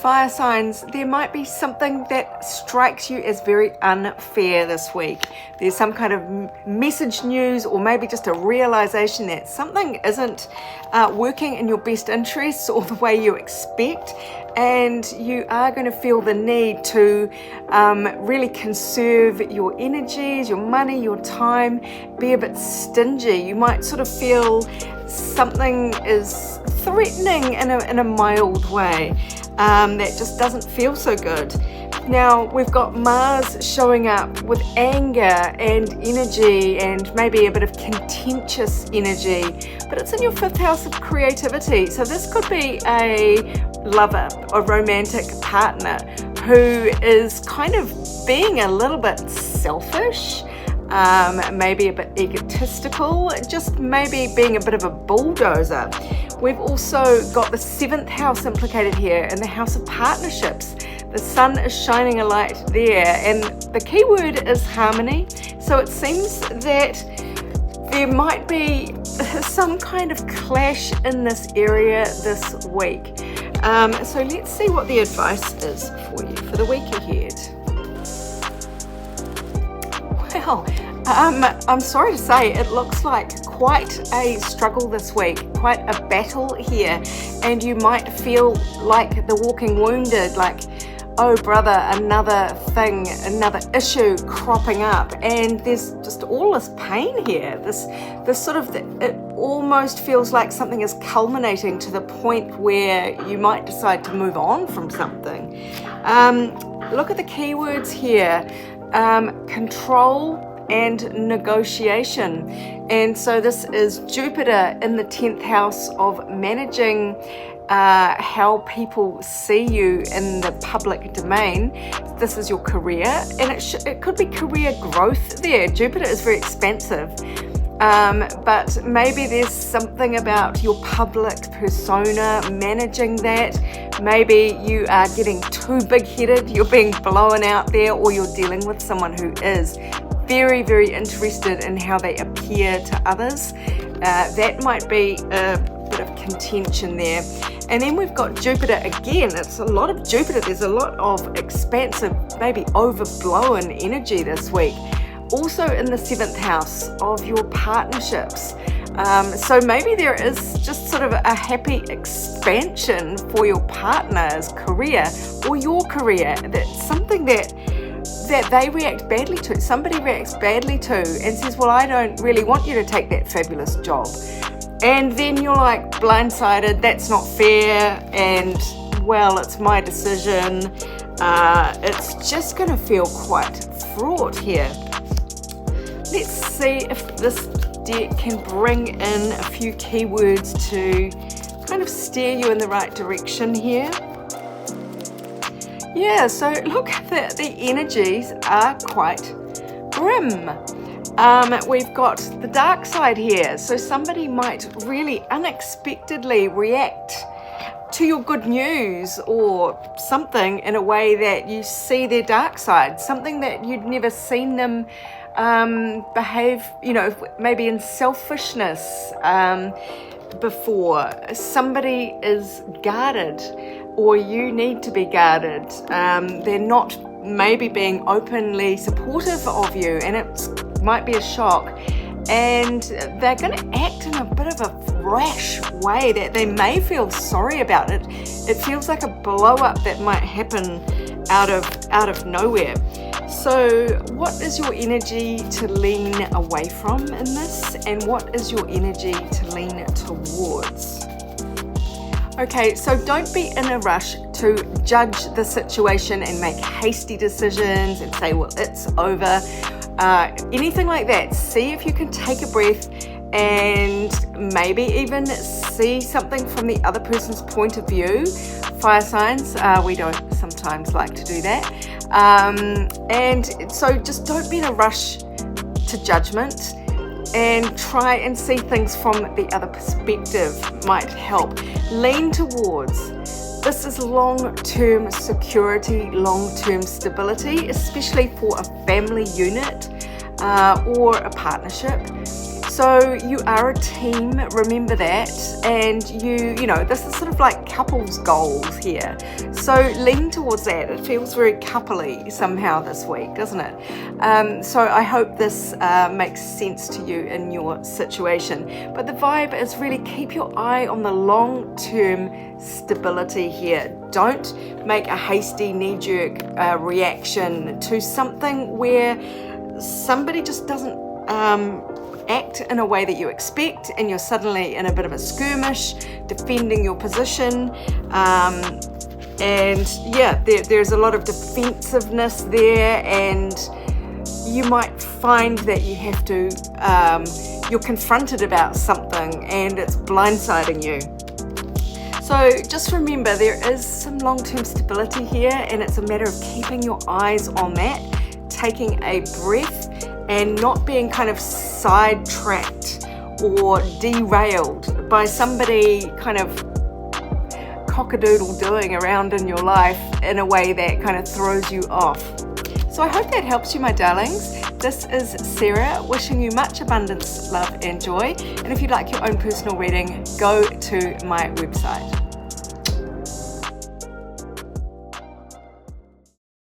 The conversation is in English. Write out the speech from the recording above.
Fire signs, there might be something that strikes you as very unfair this week. There's some kind of message news, or maybe just a realization that something isn't working in your best interests or the way you expect, and you are going to feel the need to really conserve your energies, your money, your time, be a bit stingy. You might sort of feel something is threatening in a mild way. That just doesn't feel so good. Now we've got Mars showing up with anger and energy and maybe a bit of contentious energy, but it's in your 5th house of creativity. So this could be a lover, a romantic partner who is kind of being a little bit selfish, maybe a bit egotistical, just maybe being a bit of a bulldozer. We've also got the 7th house implicated here in the house of partnerships. The sun is shining a light there, and the key word is harmony. So it seems that there might be some kind of clash in this area this week. So let's see what the advice is for you for the week ahead. Well, I'm sorry to say it looks like quite a struggle this week, quite a battle here, and you might feel like the walking wounded, like, oh brother, another thing, another issue cropping up, and there's just all this pain here. This sort of, it almost feels like something is culminating to the point where you might decide to move on from something. Look at the keywords here: control and negotiation. And so this is Jupiter in the 10th house of managing how people see you in the public domain. This is your career, and it could be career growth there. Jupiter is very expansive, but maybe there's something about your public persona, managing that. Maybe you are getting too big-headed, you're being blown out there, or you're dealing with someone who is very, very interested in how they appear to others. That might be a bit of contention there. And then we've got Jupiter again. It's a lot of Jupiter. There's a lot of expansive, maybe overblown energy this week. Also in the 7th house of your partnerships. So maybe there is just sort of a happy expansion for your partner's career or your career. That's something that they react badly to. Somebody reacts badly to and says, well, I don't really want you to take that fabulous job. And then you're like blindsided, that's not fair, and well, it's my decision. It's just going to feel quite fraught here. Let's see if this deck can bring in a few keywords to kind of steer you in the right direction here. Yeah, so look, the energies are quite grim. We've got the dark side here, so somebody might really unexpectedly react to your good news or something in a way that you see their dark side, something that you'd never seen them behave, maybe in selfishness before. Somebody is guarded, or you need to be guarded. They're not maybe being openly supportive of you, and it might be a shock, and they're going to act in a bit of a rash way that they may feel sorry about. It feels like a blow up that might happen out of nowhere. So what is your energy to lean away from in this, and what is your energy to lean towards? Okay, so don't be in a rush to judge the situation and make hasty decisions and say, well, it's over. Anything like that. See if you can take a breath and maybe even see something from the other person's point of view. Fire signs, we don't sometimes like to do that. And so just don't be in a rush to judgment, and try and see things from the other perspective might help. Lean towards, this is long-term security, long-term stability, especially for a family unit or a partnership. So you are a team, remember that, and you know, this is sort of like couples goals here. So lean towards that. It feels very coupley somehow this week, doesn't it? So I hope this makes sense to you in your situation. But the vibe is really keep your eye on the long-term stability here. Don't make a hasty knee-jerk reaction to something where somebody just doesn't act in a way that you expect, and you're suddenly in a bit of a skirmish defending your position, and yeah, there's a lot of defensiveness there, and you might find that you have to you're confronted about something and it's blindsiding you. So just remember, there is some long-term stability here, and it's a matter of keeping your eyes on that, taking a breath, and not being kind of sidetracked or derailed by somebody kind of cockadoodle doing around in your life in a way that kind of throws you off. So I hope that helps you, my darlings. This is Sarah wishing you much abundance, love and joy. And if you'd like your own personal reading, go to my website.